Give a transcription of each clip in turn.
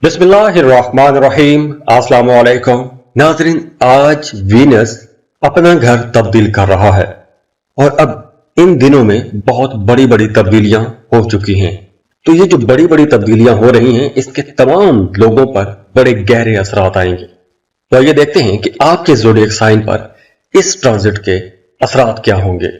बिस्मिल्लाहिर्रहमानिर्रहीम। अस्सलाम वालेकुम नाज़रीन, आज वीनस अपना घर तब्दील कर रहा है और अब इन दिनों में बहुत बड़ी बड़ी तब्दीलियां हो चुकी हैं। तो ये जो बड़ी बड़ी तब्दीलियां हो रही हैं, इसके तमाम लोगों पर बड़े गहरे असरात आएंगे। तो ये देखते हैं कि आपके ज़ोडिएक साइन पर इस ट्रांजिट के असरात क्या होंगे।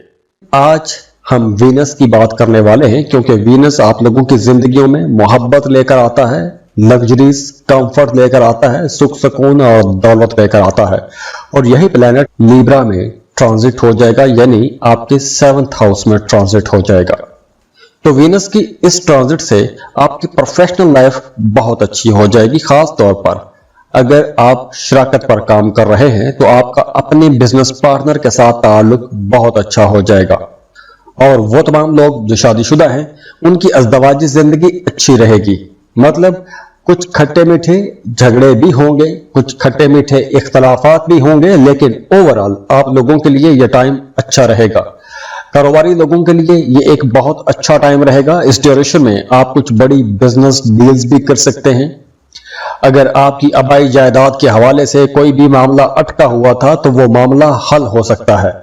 आज हम वीनस की बात करने वाले हैं क्योंकि वीनस आप लोगों की जिंदगियों में मोहब्बत लेकर आता है, लग्जरीज कंफर्ट लेकर आता है, सुख सुकून और दौलत लेकर आता है। और यही प्लेनेट लीब्रा में ट्रांजिट हो जाएगा, यानी आपके 7th हाउस में ट्रांजिट हो जाएगा। तो वीनस की इस ट्रांजिट से आपकी प्रोफेशनल लाइफ बहुत अच्छी हो जाएगी। खास तौर पर अगर आप शराकत पर काम कर रहे हैं तो आपका अपने बिजनेस पार्टनर के साथ ताल्लुक बहुत अच्छा हो जाएगा। और वो तमाम लोग जो शादीशुदा हैं, उनकी अज़दवाजी जिंदगी अच्छी रहेगी। मतलब कुछ खट्टे मीठे झगड़े भी होंगे, कुछ खट्टे मीठे इख्तलाफात भी होंगे, लेकिन ओवरऑल आप लोगों के लिए यह टाइम अच्छा रहेगा। कारोबारी लोगों के लिए ये एक बहुत अच्छा टाइम रहेगा। इस ड्यूरेशन में आप कुछ बड़ी बिजनेस डील्स भी कर सकते हैं। अगर आपकी आबाई जायदाद के हवाले से कोई भी मामला अटका हुआ था तो वो मामला हल हो सकता है।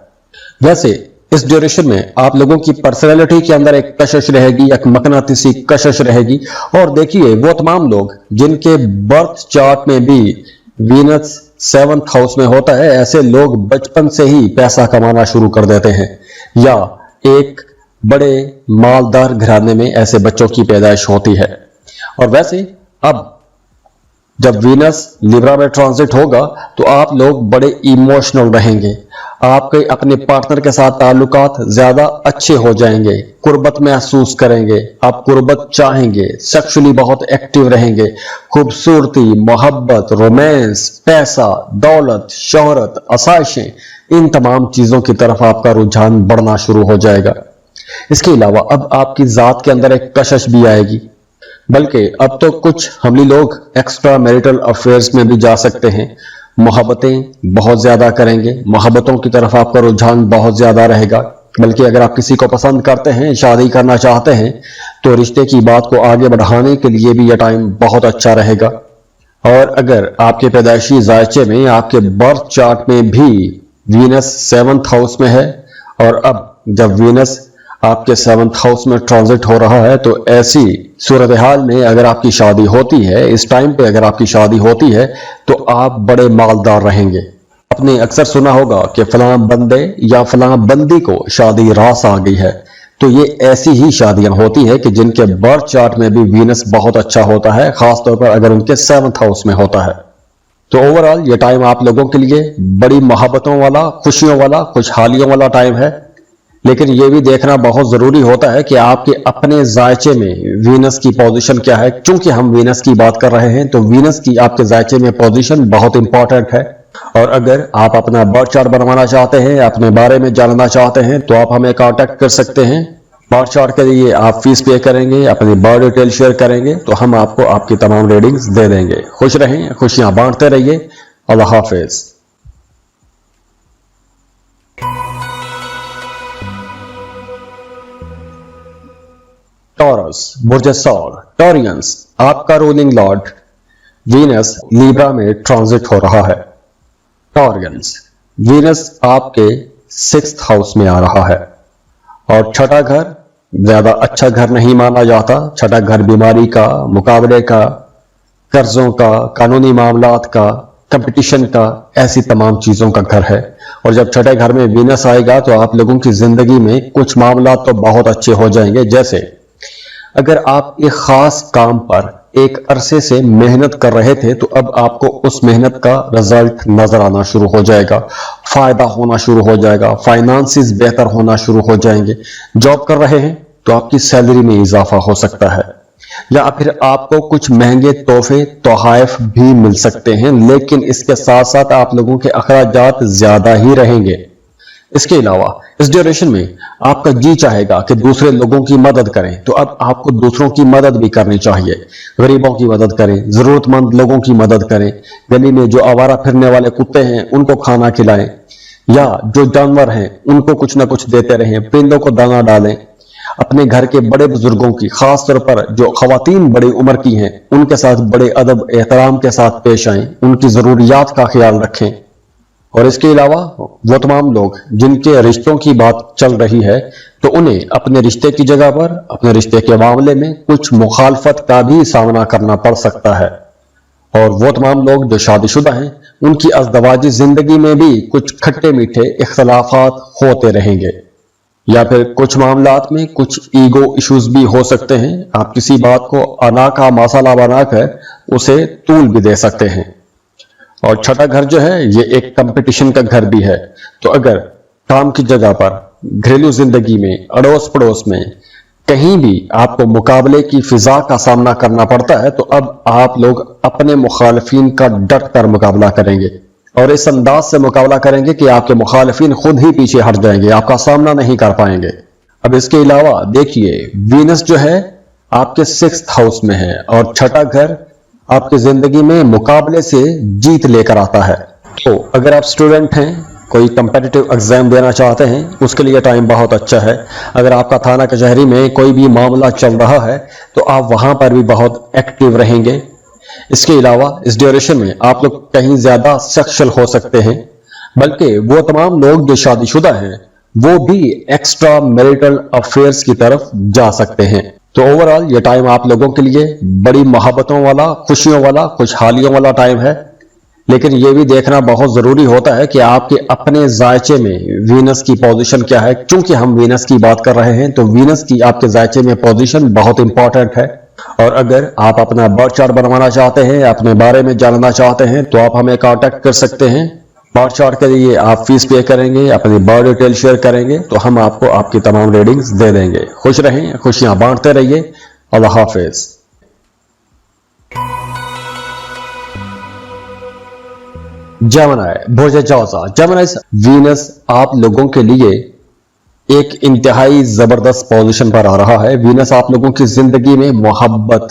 वैसे इस ड्यूरेशन में आप लोगों की पर्सनैलिटी के अंदर एक कशिश रहेगी, एक मकनातीसी कशिश रहेगी। और देखिए, वो तमाम लोग जिनके बर्थ चार्ट में भी वीनस 7th हाउस में होता है, ऐसे लोग बचपन से ही पैसा कमाना शुरू कर देते हैं, या एक बड़े मालदार घराने में ऐसे बच्चों की पैदाइश होती है। और वैसे अब जब वीनस लिब्रा में ट्रांजिट होगा तो आप लोग बड़े इमोशनल रहेंगे। आपके अपने पार्टनर के साथ ताल्लुकात ज्यादा अच्छे हो जाएंगे, कुर्बत महसूस करेंगे, आप कुर्बत चाहेंगे, सेक्सुअली बहुत एक्टिव रहेंगे। खूबसूरती, मोहब्बत, रोमांस, पैसा, दौलत, शोहरत, आसाइशें, इन तमाम चीजों की तरफ आपका रुझान बढ़ना शुरू हो जाएगा। इसके अलावा अब आपकी जात के अंदर एक कशिश भी आएगी। बल्कि अब तो कुछ हमली लोग एक्स्ट्रा मैरिटल अफेयर्स में भी जा सकते हैं। मोहब्बतें बहुत ज्यादा करेंगे, मोहब्बतों की तरफ आपका रुझान बहुत ज्यादा रहेगा। बल्कि अगर आप किसी को पसंद करते हैं, शादी करना चाहते हैं, तो रिश्ते की बात को आगे बढ़ाने के लिए भी यह टाइम बहुत अच्छा रहेगा। और अगर आपके पैदाइशी जायचे में, आपके बर्थ चार्ट में भी वीनस 7th हाउस में है, और अब जब वीनस आपके 7th हाउस में ट्रांजिट हो रहा है, तो ऐसी सूरत हाल में अगर आपकी शादी होती है, इस टाइम पे अगर आपकी शादी होती है, तो आप बड़े मालदार रहेंगे। आपने अक्सर सुना होगा कि फलां बंदे या फलां बंदी को शादी रास आ गई है। तो ये ऐसी ही शादियां होती है कि जिनके बर्थ चार्ट में भी वीनस बहुत अच्छा होता है, खासतौर पर अगर उनके 7th हाउस में होता है। तो ओवरऑल ये टाइम आप लोगों के लिए बड़ी मोहब्बतों वाला, खुशियों वाला, खुशहालियों वाला टाइम है। लेकिन यह भी देखना बहुत जरूरी होता है कि आपके अपने जायचे में वीनस की पोजीशन क्या है। चूंकि हम वीनस की बात कर रहे हैं, तो वीनस की आपके जायचे में पोजीशन बहुत इंपॉर्टेंट है। और अगर आप अपना बर्थ चार्ट बनवाना चाहते हैं, अपने बारे में जानना चाहते हैं, तो आप हमें कांटेक्ट कर सकते हैं। बर्थ चार्ट के लिए आप फीस पे करेंगे, अपनी बर्थ डिटेल शेयर करेंगे, तो हम आपको आपकी तमाम रीडिंग्स दे देंगे। खुश रहें, खुशियां बांटते रहिए। अल्लाह हाफिज। टॉरस, बुर्ज सौर, टॉरियंस, आपका रूलिंग लॉर्ड वीनस लीब्रा में ट्रांजिट हो रहा है। टॉरियंस, वीनस आपके 6th हाउस में आ रहा है। और छठा घर ज्यादा अच्छा घर नहीं माना जाता। छठा घर बीमारी का, मुकाबले का, कर्जों का, कानूनी मामलात का, कंपटीशन का, ऐसी तमाम चीजों का घर है। और जब छठे घर में वीनस आएगा तो आप लोगों की जिंदगी में कुछ मामलात तो बहुत अच्छे हो जाएंगे। जैसे अगर आप एक खास काम पर एक अरसे से मेहनत कर रहे थे, तो अब आपको उस मेहनत का रिजल्ट नजर आना शुरू हो जाएगा, फायदा होना शुरू हो जाएगा, फाइनेंसेस बेहतर होना शुरू हो जाएंगे। जॉब कर रहे हैं तो आपकी सैलरी में इजाफा हो सकता है, या फिर आपको कुछ महंगे तोहफे तोहफ भी मिल सकते हैं। लेकिन इसके साथ साथ आप लोगों के अखराजात ज्यादा ही रहेंगे। इसके अलावा इस ड्यूरेशन में आपका जी चाहेगा कि दूसरे लोगों की मदद करें, तो अब आपको दूसरों की मदद भी करनी चाहिए। गरीबों की मदद करें, जरूरतमंद लोगों की मदद करें, गली में जो आवारा फिरने वाले कुत्ते हैं उनको खाना खिलाएं, या जो जानवर हैं उनको कुछ ना कुछ देते रहें, परिंदों को दाना डालें। अपने घर के बड़े बुजुर्गों की, खास तौर पर जो खवातीन बड़ी उम्र की हैं, उनके साथ बड़े अदब एहतराम के साथ पेश आएं, उनकी ज़रूरियात का ख्याल रखें। और इसके अलावा वो तमाम लोग जिनके रिश्तों की बात चल रही है, तो उन्हें अपने रिश्ते की जगह पर, अपने रिश्ते के मामले में कुछ मुखालफत का भी सामना करना पड़ सकता है। और वो तमाम लोग जो शादीशुदा हैं, उनकी अज़दवाजी जिंदगी में भी कुछ खट्टे मीठे इख्तलाफात होते रहेंगे, या फिर कुछ मामलात में कुछ ईगो इश्यूज भी हो सकते हैं। आप किसी बात को अना का मसाला बनाकर उसे तूल भी दे सकते हैं। और छठा घर जो है, ये एक कंपटीशन का घर भी है। तो अगर काम की जगह पर, घरेलू जिंदगी में, अड़ोस पड़ोस में कहीं भी आपको मुकाबले की फिजा का सामना करना पड़ता है, तो अब आप लोग अपने मुखालफिन का डट कर मुकाबला करेंगे, और इस अंदाज से मुकाबला करेंगे कि आपके मुखालफिन खुद ही पीछे हट जाएंगे, आपका सामना नहीं कर पाएंगे। अब इसके अलावा देखिए, वीनस जो है आपके 6th हाउस में है, और छठा घर आपकी जिंदगी में मुकाबले से जीत लेकर आता है। तो अगर आप स्टूडेंट हैं, कोई कंपेटिटिव एग्जाम देना चाहते हैं, उसके लिए टाइम बहुत अच्छा है। अगर आपका थाना कचहरी में कोई भी मामला चल रहा है, तो आप वहां पर भी बहुत एक्टिव रहेंगे। इसके अलावा इस ड्यूरेशन में आप लोग कहीं ज्यादा सेक्सुअल हो सकते हैं, बल्कि वो तमाम लोग जो शादीशुदा हैं, वो भी एक्स्ट्रा मैरिटल अफेयर्स की तरफ जा सकते हैं। तो ओवरऑल ये टाइम आप लोगों के लिए बड़ी मोहब्बतों वाला, खुशियों वाला, खुशहालियों वाला टाइम है। लेकिन ये भी देखना बहुत जरूरी होता है कि आपके अपने जायचे में वीनस की पोजीशन क्या है। क्योंकि हम वीनस की बात कर रहे हैं, तो वीनस की आपके जायचे में पोजीशन बहुत इंपॉर्टेंट है। और अगर आप अपना बर्थ चार्ट बनवाना चाहते हैं, अपने बारे में जानना चाहते हैं, तो आप हमें कांटेक्ट कर सकते हैं। बर्थ चार्ट के लिए आप फीस पे करेंगे, अपनी बर्थ डिटेल शेयर करेंगे, तो हम आपको आपकी तमाम रीडिंग्स दे देंगे। खुश रहें, खुशियां बांटते रहिए। अल्लाह हाफिज। जेमिनी, बुर्ज जौज़ा। जेमिनी, वीनस आप लोगों के लिए एक इंतहाई जबरदस्त पोजीशन पर आ रहा है। वीनस आप लोगों की जिंदगी में मोहब्बत,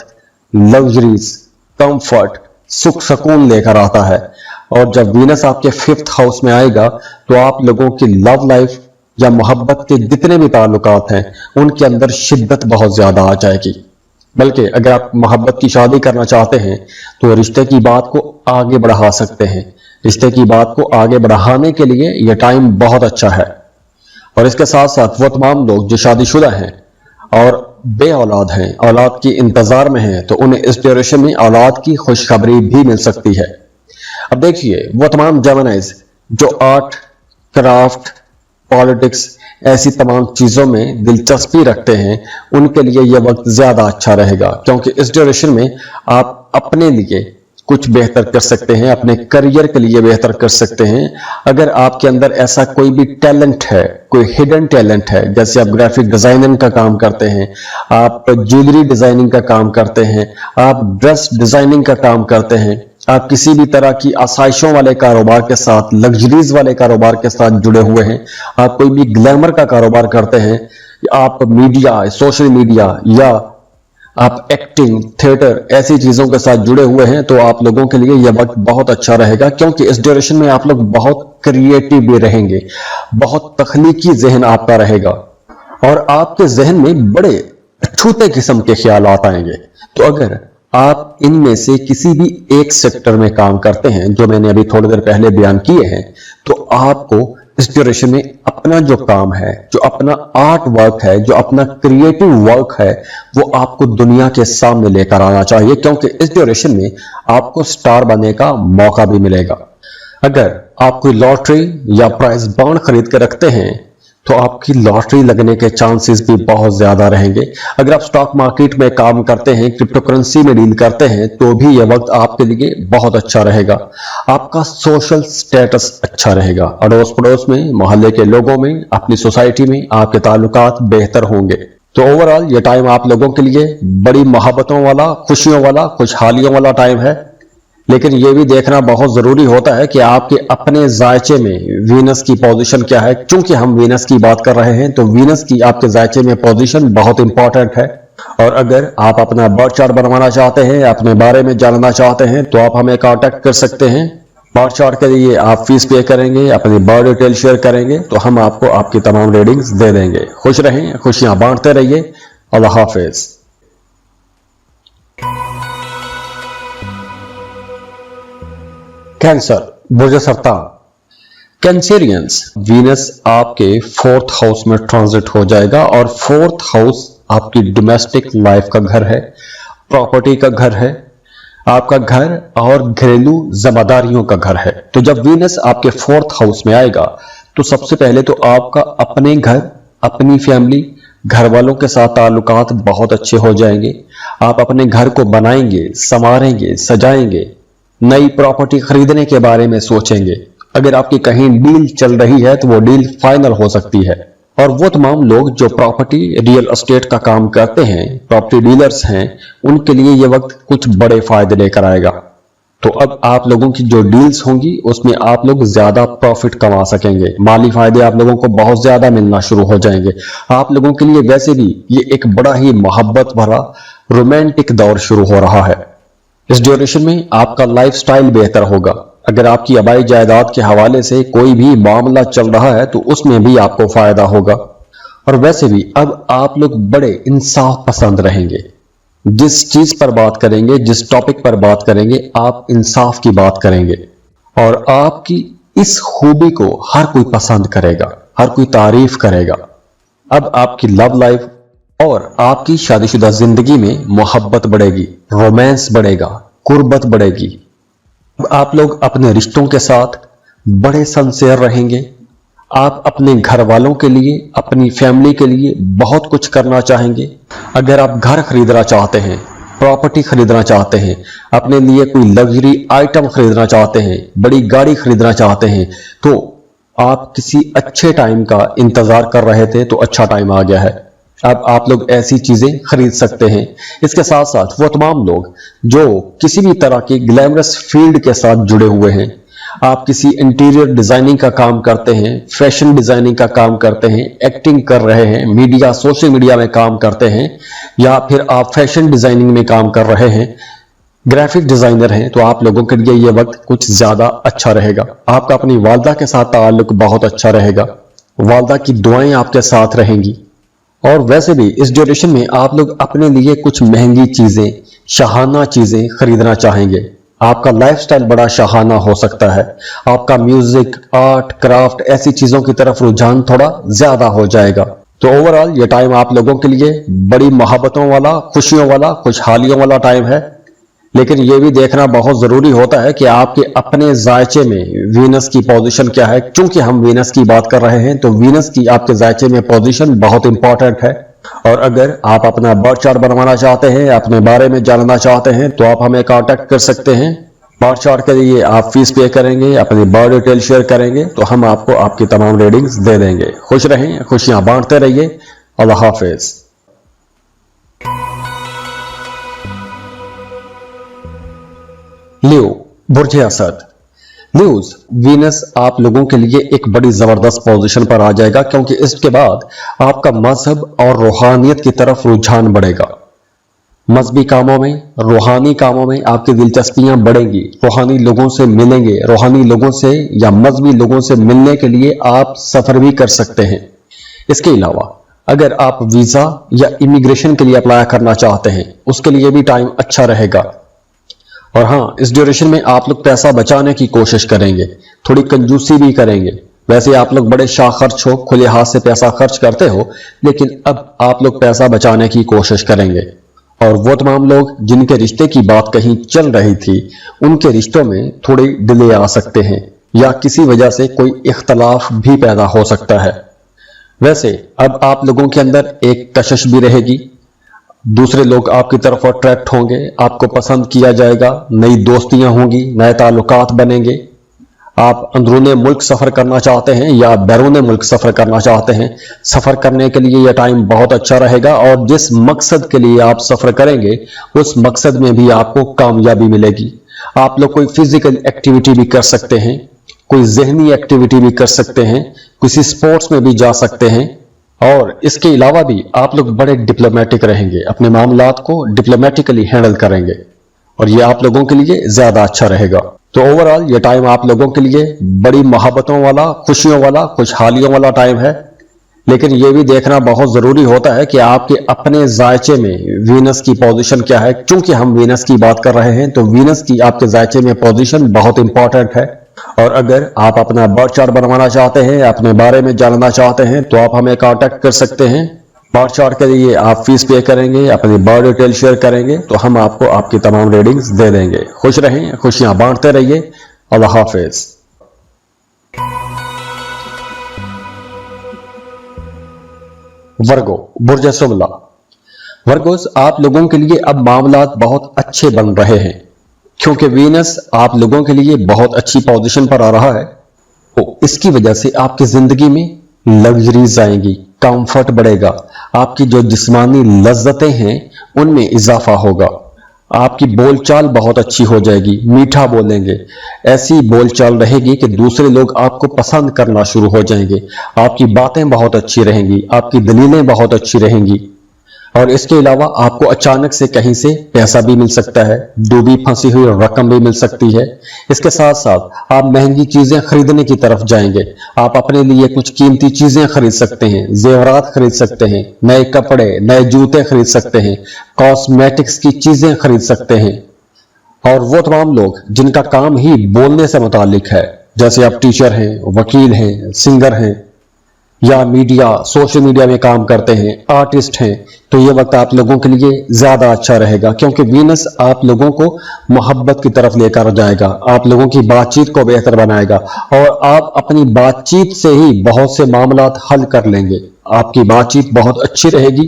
लग्जरीज, कंफर्ट, सुख सुकून लेकर आता है। और जब वीनस आपके 5th हाउस में आएगा, तो आप लोगों की लव लाइफ या मोहब्बत के जितने भी ताल्लुकात हैं, उनके अंदर शिद्दत बहुत ज्यादा आ जाएगी। बल्कि अगर आप मोहब्बत की शादी करना चाहते हैं, तो रिश्ते की बात को आगे बढ़ा सकते हैं। रिश्ते की बात को आगे बढ़ाने के लिए यह टाइम बहुत अच्छा है। और इसके साथ साथ वो तमाम लोग जो शादीशुदा हैं और बे औलाद हैं, औलाद की इंतजार में हैं, तो उन्हें इस ड्यूरेशन में औलाद की खुशखबरी भी मिल सकती है। अब देखिए, वो तमाम जेमिनीज जो आर्ट, क्राफ्ट, पॉलिटिक्स, ऐसी तमाम चीजों में दिलचस्पी रखते हैं, उनके लिए यह वक्त ज्यादा अच्छा रहेगा। क्योंकि इस ड्यूरेशन में आप अपने लिए कुछ बेहतर कर सकते हैं, अपने करियर के लिए बेहतर कर सकते हैं। अगर आपके अंदर ऐसा कोई भी टैलेंट है, कोई हिडन टैलेंट है, जैसे आप ग्राफिक डिजाइनिंग का काम करते हैं, आप ज्वेलरी डिजाइनिंग का काम करते हैं, आप ड्रेस डिजाइनिंग का काम करते हैं, आप किसी भी तरह की आसाइशों वाले कारोबार के साथ, लग्जरीज वाले कारोबार के साथ जुड़े हुए हैं, आप कोई भी ग्लैमर का कारोबार करते हैं, आप मीडिया, सोशल मीडिया, या आप एक्टिंग, थिएटर, ऐसी चीजों के साथ जुड़े हुए हैं, तो आप लोगों के लिए यह वक्त बहुत अच्छा रहेगा। क्योंकि इस ड्यूरेशन में आप लोग बहुत क्रिएटिव भी रहेंगे, बहुत तख्लीकी जहन आपका रहेगा, और आपके जहन में बड़े छूते किस्म के ख्यालात आएंगे। तो अगर आप इनमें से किसी भी एक सेक्टर में काम करते हैं, जो मैंने अभी थोड़ी देर पहले बयान किए हैं, तो आपको इस ड्यूरेशन में अपना जो काम है, जो अपना आर्ट वर्क है, जो अपना क्रिएटिव वर्क है, वो आपको दुनिया के सामने लेकर आना चाहिए। क्योंकि इस ड्यूरेशन में आपको स्टार बनने का मौका भी मिलेगा। अगर आप कोई लॉटरी या प्राइज बॉन्ड खरीद के रखते हैं, तो आपकी लॉटरी लगने के चांसेस भी बहुत ज्यादा रहेंगे। अगर आप स्टॉक मार्केट में काम करते हैं, क्रिप्टो करेंसी में डील करते हैं, तो भी यह वक्त आपके लिए बहुत अच्छा रहेगा। आपका सोशल स्टेटस अच्छा रहेगा, अड़ोस पड़ोस में, मोहल्ले के लोगों में, अपनी सोसाइटी में आपके ताल्लुकात बेहतर होंगे। तो ओवरऑल ये टाइम आप लोगों के लिए बड़ी मोहब्बतों वाला, खुशियों वाला, खुशहालियों वाला टाइम है। लेकिन यह भी देखना बहुत जरूरी होता है कि आपके अपने जायचे में वीनस की पोजीशन क्या है। क्योंकि हम वीनस की बात कर रहे हैं, तो वीनस की आपके जायचे में पोजीशन बहुत इंपॉर्टेंट है। और अगर आप अपना बर्थ चार्ट बनवाना चाहते हैं, अपने बारे में जानना चाहते हैं, तो आप हमें कांटेक्ट कर सकते हैं। बार चार्ट के लिए आप फीस पे करेंगे, अपनी बर्थ डिटेल शेयर करेंगे तो हम आपको आपकी तमाम रीडिंग्स दे देंगे। खुश रहें, खुशियां बांटते रहिए। अल्लाह हाफिज। कैंसर, बुर्ज सरतान। कैंसेरियंस, वीनस आपके 4th हाउस में ट्रांजिट हो जाएगा और 4th हाउस आपकी डोमेस्टिक लाइफ का घर है, प्रॉपर्टी का घर है, आपका घर और घरेलू जिम्मेदारियों का घर है। तो जब वीनस आपके 4th हाउस में आएगा तो सबसे पहले तो आपका अपने घर, अपनी फैमिली, घर वालों के साथ ताल्लुकात बहुत अच्छे हो जाएंगे। आप अपने घर को बनाएंगे, संवारेंगे, सजाएंगे, नई प्रॉपर्टी खरीदने के बारे में सोचेंगे। अगर आपकी कहीं डील चल रही है तो वो डील फाइनल हो सकती है। और वो तमाम लोग जो प्रॉपर्टी रियल एस्टेट का काम करते हैं, प्रॉपर्टी डीलर्स हैं, उनके लिए ये वक्त कुछ बड़े फायदे लेकर आएगा। तो अब आप लोगों की जो डील्स होंगी उसमें आप लोग ज्यादा प्रॉफिट कमा सकेंगे, माली फायदे आप लोगों को बहुत ज्यादा मिलना शुरू हो जाएंगे। आप लोगों के लिए वैसे भी ये एक बड़ा ही मोहब्बत भरा रोमांटिक दौर शुरू हो रहा है। इस ड्यूरेशन में आपका लाइफस्टाइल बेहतर होगा। अगर आपकी आबाई जायदाद के हवाले से कोई भी मामला चल रहा है तो उसमें भी आपको फायदा होगा। और वैसे भी अब आप लोग बड़े इंसाफ पसंद रहेंगे। जिस चीज पर बात करेंगे, जिस टॉपिक पर बात करेंगे, आप इंसाफ की बात करेंगे और आपकी इस खूबी को हर कोई पसंद करेगा, हर कोई तारीफ करेगा। अब आपकी लव लाइफ और आपकी शादीशुदा जिंदगी में मोहब्बत बढ़ेगी, रोमांस बढ़ेगा, कुर्बत बढ़ेगी। आप लोग अपने रिश्तों के साथ बड़े सिंसियर रहेंगे। आप अपने घर वालों के लिए, अपनी फैमिली के लिए बहुत कुछ करना चाहेंगे। अगर आप घर खरीदना चाहते हैं, प्रॉपर्टी खरीदना चाहते हैं, अपने लिए कोई लग्जरी आइटम खरीदना चाहते हैं, बड़ी गाड़ी खरीदना चाहते हैं, तो आप किसी अच्छे टाइम का इंतजार कर रहे थे तो अच्छा टाइम आ गया है। अब आप लोग ऐसी चीजें खरीद सकते हैं। इसके साथ साथ वो तमाम लोग जो किसी भी तरह की ग्लैमरस फील्ड के साथ जुड़े हुए हैं, आप किसी इंटीरियर डिजाइनिंग का काम करते हैं, फैशन डिजाइनिंग का काम करते हैं, एक्टिंग कर रहे हैं, मीडिया, सोशल मीडिया में काम करते हैं, या फिर आप फैशन डिजाइनिंग में काम कर रहे हैं, ग्राफिक डिजाइनर हैं, तो आप लोगों के लिए ये वक्त कुछ ज्यादा अच्छा रहेगा। आपका अपनी वालदा के साथ ताल्लुक बहुत अच्छा रहेगा, वालदा की दुआएं आपके साथ रहेंगी। और वैसे भी इस ड्यूरेशन में आप लोग अपने लिए कुछ महंगी चीजें, शाहाना चीजें खरीदना चाहेंगे। आपका लाइफस्टाइल बड़ा शाहाना हो सकता है। आपका म्यूजिक, आर्ट, क्राफ्ट, ऐसी चीजों की तरफ रुझान थोड़ा ज्यादा हो जाएगा। तो ओवरऑल ये टाइम आप लोगों के लिए बड़ी मोहब्बतों वाला, खुशियों वाला, खुशहालियों वाला टाइम है। लेकिन यह भी देखना बहुत जरूरी होता है कि आपके अपने जायचे में वीनस की पोजीशन क्या है। क्योंकि हम वीनस की बात कर रहे हैं तो वीनस की आपके जायचे में पोजीशन बहुत इंपॉर्टेंट है। और अगर आप अपना बर्थ चार्ट बनवाना चाहते हैं, अपने बारे में जानना चाहते हैं, तो आप हमें कांटेक्ट कर सकते हैं। बर्थ चार्ट के लिए आप फीस पे करेंगे, अपनी बर्थ डिटेल शेयर करेंगे तो हम आपको आपकी तमाम रीडिंग्स दे देंगे। खुश रहें, खुशियां बांटते रहिए। अल्लाह हाफिज। लियो, बुर्ज असद। न्यूज, वीनस आप लोगों के लिए एक बड़ी जबरदस्त पोजीशन पर आ जाएगा क्योंकि इसके बाद आपका मजहब और रूहानियत की तरफ रुझान बढ़ेगा। मजहबी कामों में, रूहानी कामों में आपकी दिलचस्पियां बढ़ेंगी। रूहानी लोगों से मिलेंगे, रूहानी लोगों से या मजहबी लोगों से मिलने के लिए आप सफर भी कर सकते हैं। इसके अलावा अगर आप वीजा या इमिग्रेशन के लिए अप्लाई करना चाहते हैं, उसके लिए भी टाइम अच्छा रहेगा। और हाँ, इस ड्यूरेशन में आप लोग पैसा बचाने की कोशिश करेंगे, थोड़ी कंजूसी भी करेंगे। वैसे आप लोग बड़े शाह खर्च हो, खुले हाथ से पैसा खर्च करते हो, लेकिन अब आप लोग पैसा बचाने की कोशिश करेंगे। और वो तमाम लोग जिनके रिश्ते की बात कहीं चल रही थी, उनके रिश्तों में थोड़ी डिले आ सकते हैं या किसी वजह से कोई इख्तलाफ भी पैदा हो सकता है। वैसे अब आप लोगों के अंदर एक कशिश भी रहेगी, दूसरे लोग आपकी तरफ अट्रैक्ट होंगे, आपको पसंद किया जाएगा, नई दोस्तियां होंगी, नए ताल्लुकात बनेंगे। आप अंदरूने मुल्क सफर करना चाहते हैं या बैरूने मुल्क सफर करना चाहते हैं, सफर करने के लिए यह टाइम बहुत अच्छा रहेगा। और जिस मकसद के लिए आप सफर करेंगे उस मकसद में भी आपको कामयाबी मिलेगी। आप लोग कोई फिजिकल एक्टिविटी भी कर सकते हैं, कोई जहनी एक्टिविटी भी कर सकते हैं, किसी स्पोर्ट्स में भी जा सकते हैं। और इसके अलावा भी आप लोग बड़े डिप्लोमेटिक रहेंगे, अपने मामलात को डिप्लोमेटिकली हैंडल करेंगे और ये आप लोगों के लिए ज्यादा अच्छा रहेगा। तो ओवरऑल ये टाइम आप लोगों के लिए बड़ी मोहब्बतों वाला, खुशियों वाला, खुशहालियों वाला टाइम है। लेकिन ये भी देखना बहुत जरूरी होता है कि आपके अपने जायचे में वीनस की पोजीशन क्या है। क्योंकि हम वीनस की बात कर रहे हैं तो वीनस की आपके जायचे में पोजीशन बहुत इंपॉर्टेंट है। और अगर आप अपना बर्थ चार्ट बनवाना चाहते हैं, अपने बारे में जानना चाहते हैं, तो आप हमें कांटेक्ट कर सकते हैं। बर्थ चार्ट के लिए आप फीस पे करेंगे, अपनी बर्थ डिटेल शेयर करेंगे तो हम आपको आपकी तमाम रीडिंग्स दे देंगे। खुश रहें, खुशियां बांटते रहिए। अल्लाह हाफिज। वर्गो, बुर्ज सुमला। वर्गोस, आप लोगों के लिए अब मामलात बहुत अच्छे बन रहे हैं क्योंकि वीनस आप लोगों के लिए बहुत अच्छी पोजीशन पर आ रहा है। तो इसकी वजह से आपकी जिंदगी में लग्जरीज आएंगी, कंफर्ट बढ़ेगा, आपकी जो जिस्मानी लज्जतें हैं उनमें इजाफा होगा, आपकी बोलचाल बहुत अच्छी हो जाएगी, मीठा बोलेंगे, ऐसी बोलचाल रहेगी कि दूसरे लोग आपको पसंद करना शुरू हो जाएंगे, आपकी बातें बहुत अच्छी रहेंगी, आपकी दलीलें बहुत अच्छी रहेंगी। और इसके अलावा आपको अचानक से कहीं से पैसा भी मिल सकता है, डूबी फंसी हुई रकम भी मिल सकती है। इसके साथ साथ आप महंगी चीजें खरीदने की तरफ जाएंगे, आप अपने लिए कुछ कीमती चीजें खरीद सकते हैं, जेवरात खरीद सकते हैं, नए कपड़े, नए जूते खरीद सकते हैं, कॉस्मेटिक्स की चीजें खरीद सकते हैं। और वो तमाम लोग जिनका काम ही बोलने से मुतालिक है, जैसे आप टीचर हैं, वकील हैं, सिंगर हैं, या मीडिया, सोशल मीडिया में काम करते हैं, आर्टिस्ट हैं, तो ये वक्त आप लोगों के लिए ज्यादा अच्छा रहेगा क्योंकि वीनस आप लोगों को मोहब्बत की तरफ लेकर जाएगा, आप लोगों की बातचीत को बेहतर बनाएगा और आप अपनी बातचीत से ही बहुत से मामलात हल कर लेंगे। आपकी बातचीत बहुत अच्छी रहेगी,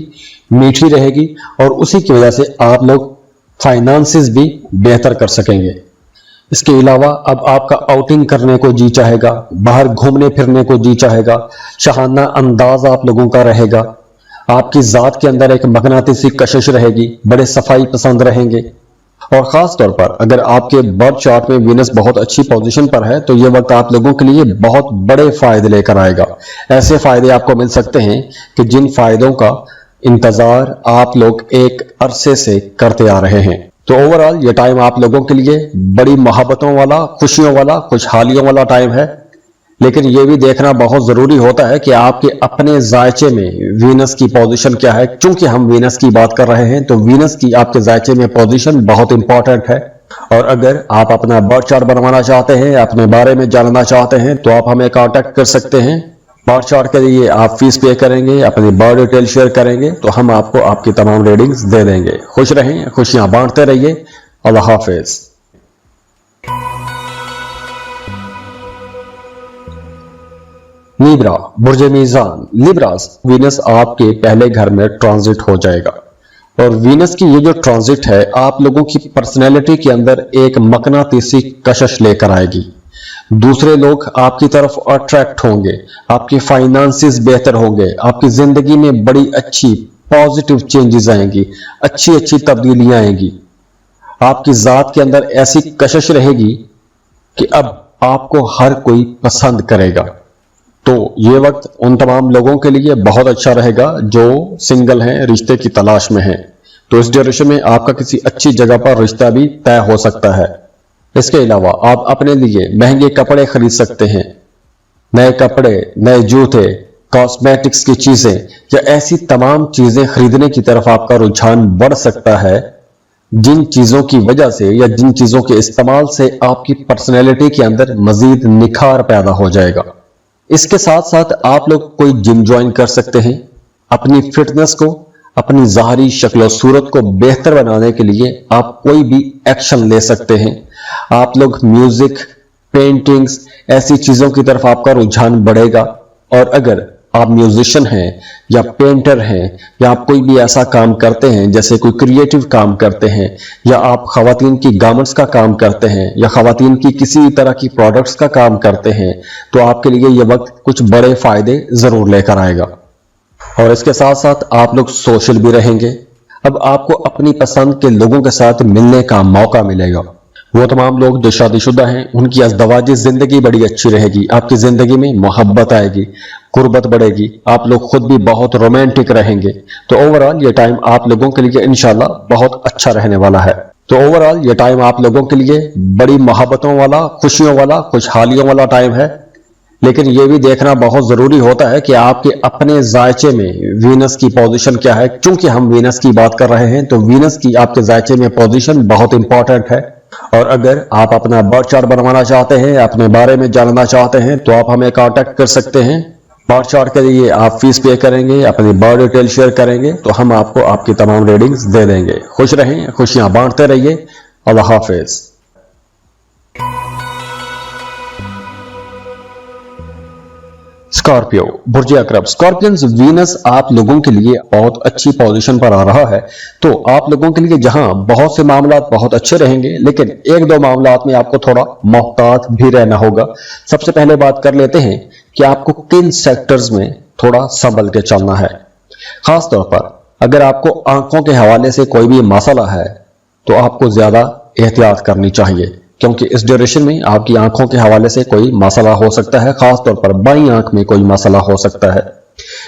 मीठी रहेगी और उसी की वजह से आप लोग फाइनेंसेस भी बेहतर कर सकेंगे। इसके अलावा अब आपका आउटिंग करने को जी चाहेगा, बाहर घूमने फिरने को जी चाहेगा, शहाना अंदाज आप लोगों का रहेगा, आपकी जात के अंदर एक मगनातीसी कशिश रहेगी, बड़े सफाई पसंद रहेंगे। और खास तौर पर अगर आपके बर्थ चार्ट में वीनस बहुत अच्छी पोजीशन पर है तो यह वक्त आप लोगों के लिए बहुत बड़े फायदे लेकर आएगा। ऐसे फायदे आपको मिल सकते हैं कि जिन फायदों का इंतजार आप लोग एक अरसे से करते आ रहे हैं। तो ओवरऑल ये टाइम आप लोगों के लिए बड़ी मोहब्बतों वाला, खुशियों वाला, खुशहालियों वाला टाइम है। लेकिन यह भी देखना बहुत जरूरी होता है कि आपके अपने जायचे में वीनस की पोजीशन क्या है। क्योंकि हम वीनस की बात कर रहे हैं तो वीनस की आपके जायचे में पोजीशन बहुत इंपॉर्टेंट है। और अगर आप अपना बर्थ चार्ट बनवाना चाहते हैं, अपने बारे में जानना चाहते हैं, तो आप हमें कांटेक्ट कर सकते हैं। बर्थ चार्ट के लिए आप फीस पे करेंगे, अपनी बर्थ डिटेल शेयर करेंगे तो हम आपको आपकी तमाम रीडिंग्स दे देंगे। खुश रहें, खुशियां बांटते रहिए। अल्लाह हाफिज। लिब्रा, बुर्ज मीजान। लिब्रास, वीनस आपके पहले घर में ट्रांजिट हो जाएगा और वीनस की ये जो ट्रांजिट है आप लोगों की पर्सनैलिटी के अंदर एक मकनातीसी कशिश लेकर आएगी। दूसरे लोग आपकी तरफ अट्रैक्ट होंगे, आपके फाइनेंसेस बेहतर होंगे, आपकी जिंदगी में बड़ी अच्छी पॉजिटिव चेंजेस आएंगी, अच्छी अच्छी तब्दीलियां आएंगी। आपकी जात के अंदर ऐसी कशिश रहेगी कि अब आपको हर कोई पसंद करेगा। तो ये वक्त उन तमाम लोगों के लिए बहुत अच्छा रहेगा जो सिंगल हैं, रिश्ते की तलाश में हैं। तो इस ड्यूरेशन में आपका किसी अच्छी जगह पर रिश्ता भी तय हो सकता है। इसके अलावा आप अपने लिए महंगे कपड़े खरीद सकते हैं, नए कपड़े, नए जूते, कॉस्मेटिक्स की चीजें या ऐसी तमाम चीजें खरीदने की तरफ आपका रुझान बढ़ सकता है जिन चीजों की वजह से या जिन चीजों के इस्तेमाल से आपकी पर्सनैलिटी के अंदर मजीद निखार पैदा हो जाएगा। इसके साथ साथ आप लोग कोई जिम ज्वाइन कर सकते हैं। अपनी फिटनेस को, अपनी ज़ाहरी शक्ल सूरत को बेहतर बनाने के लिए आप कोई भी एक्शन ले सकते हैं। आप लोग म्यूजिक, पेंटिंग्स, ऐसी चीजों की तरफ आपका रुझान बढ़ेगा। और अगर आप म्यूजिशियन हैं या पेंटर हैं या आप कोई भी ऐसा काम करते हैं जैसे कोई क्रिएटिव काम करते हैं या आप खवातीन की गारमेंट्स का काम करते हैं या खवातीन की किसी तरह की प्रोडक्ट्स का काम करते हैं तो आपके लिए यह वक्त कुछ बड़े फायदे जरूर लेकर आएगा। और इसके साथ साथ आप लोग सोशल भी रहेंगे। अब आपको अपनी पसंद के लोगों के साथ मिलने का मौका मिलेगा। वो तमाम लोग जो शादीशुदा हैं उनकी अज़दवाजी जिंदगी बड़ी अच्छी रहेगी। आपकी जिंदगी में मोहब्बत आएगी, कुर्बत बढ़ेगी, आप लोग खुद भी बहुत रोमांटिक रहेंगे। तो ओवरऑल ये टाइम आप लोगों के लिए इंशाल्लाह बहुत अच्छा रहने वाला है। तो ओवरऑल ये टाइम आप लोगों के लिए बड़ी मोहब्बतों वाला, खुशियों वाला, खुशहालियों वाला टाइम है। लेकिन ये भी देखना बहुत जरूरी होता है कि आपके अपने जायचे में वीनस की पोजीशन क्या है। चूंकि हम वीनस की बात कर रहे हैं तो वीनस की आपके जायचे में पोजीशन बहुत इंपॉर्टेंट है। और अगर आप अपना बर्थ चार्ट बनवाना चाहते हैं, अपने बारे में जानना चाहते हैं, तो आप हमें कांटेक्ट कर सकते हैं। बर्थ चार्ट के लिए आप फीस पे करेंगे, अपनी बर्थ डिटेल शेयर करेंगे तो हम आपको आपकी तमाम रीडिंग्स दे देंगे। खुश रहें, खुशियां बांटते रहिए। अल्लाह हाफिज। स्कॉर्पियो, बुर्ज अकरब। स्कॉर्पियंस, वीनस आप लोगों के लिए बहुत अच्छी पोजीशन पर आ रहा है। तो आप लोगों के लिए जहां बहुत से मामलात बहुत अच्छे रहेंगे, लेकिन एक दो मामलात में आपको थोड़ा मोहतात भी रहना होगा। सबसे पहले बात कर लेते हैं कि आपको किन सेक्टर्स में थोड़ा संभल के चलना है। खास तौर पर अगर आपको आंखों के हवाले से कोई भी मसला है तो आपको ज्यादा एहतियात करनी चाहिए, क्योंकि इस ड्यूरेशन में आपकी आंखों के हवाले से कोई मसला हो सकता है। खास तौर पर बाईं आंख में कोई मसला हो सकता है।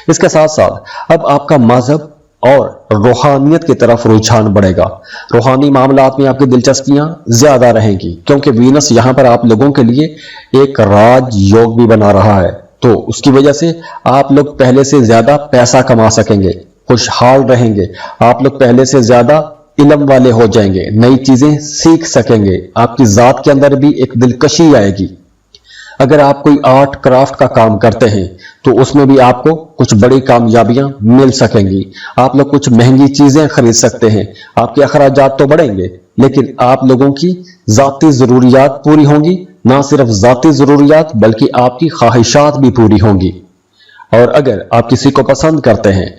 इसके साथ साथ अब आपका मजहब और रूहानियत की तरफ रुझान बढ़ेगा। रूहानी मामलात में आपकी दिलचस्पियां ज्यादा रहेंगी, क्योंकि वीनस यहां पर आप लोगों के लिए एक राज योग भी बना रहा है। तो उसकी वजह से आप लोग पहले से ज्यादा पैसा कमा सकेंगे, खुशहाल रहेंगे। आप लोग पहले से ज्यादा इल्म वाले हो जाएंगे, नई चीजें सीख सकेंगे। आपकी जात के अंदर भी एक दिलकशी आएगी। अगर आप कोई आर्ट क्राफ्ट का काम करते हैं तो उसमें भी आपको कुछ बड़ी कामयाबियां मिल सकेंगी। आप लोग कुछ महंगी चीजें खरीद सकते हैं। आपके अखराजात तो बढ़ेंगे, लेकिन आप लोगों की जाती जरूरियात पूरी होंगी। ना सिर्फ जाती जरूरियात बल्कि आपकी ख्वाहिशात भी पूरी होंगी। और अगर आप किसी को पसंद करते हैं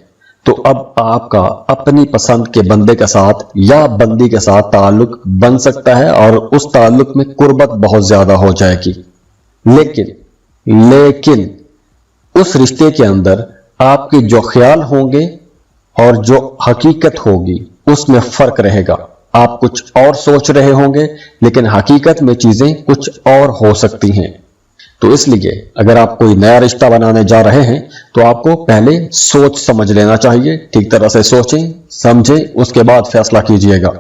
तो अब आपका अपनी पसंद के बंदे के साथ या बंदी के साथ ताल्लुक बन सकता है और उस ताल्लुक में कुर्बत बहुत ज्यादा हो जाएगी। लेकिन उस रिश्ते के अंदर आपके जो ख्याल होंगे और जो हकीकत होगी उसमें फर्क रहेगा। आप कुछ और सोच रहे होंगे, लेकिन हकीकत में चीजें कुछ और हो सकती हैं। तो इसलिए अगर आप कोई नया रिश्ता बनाने जा रहे हैं तो आपको पहले सोच समझ लेना चाहिए। ठीक तरह से सोचें, समझें, उसके बाद फैसला कीजिएगा।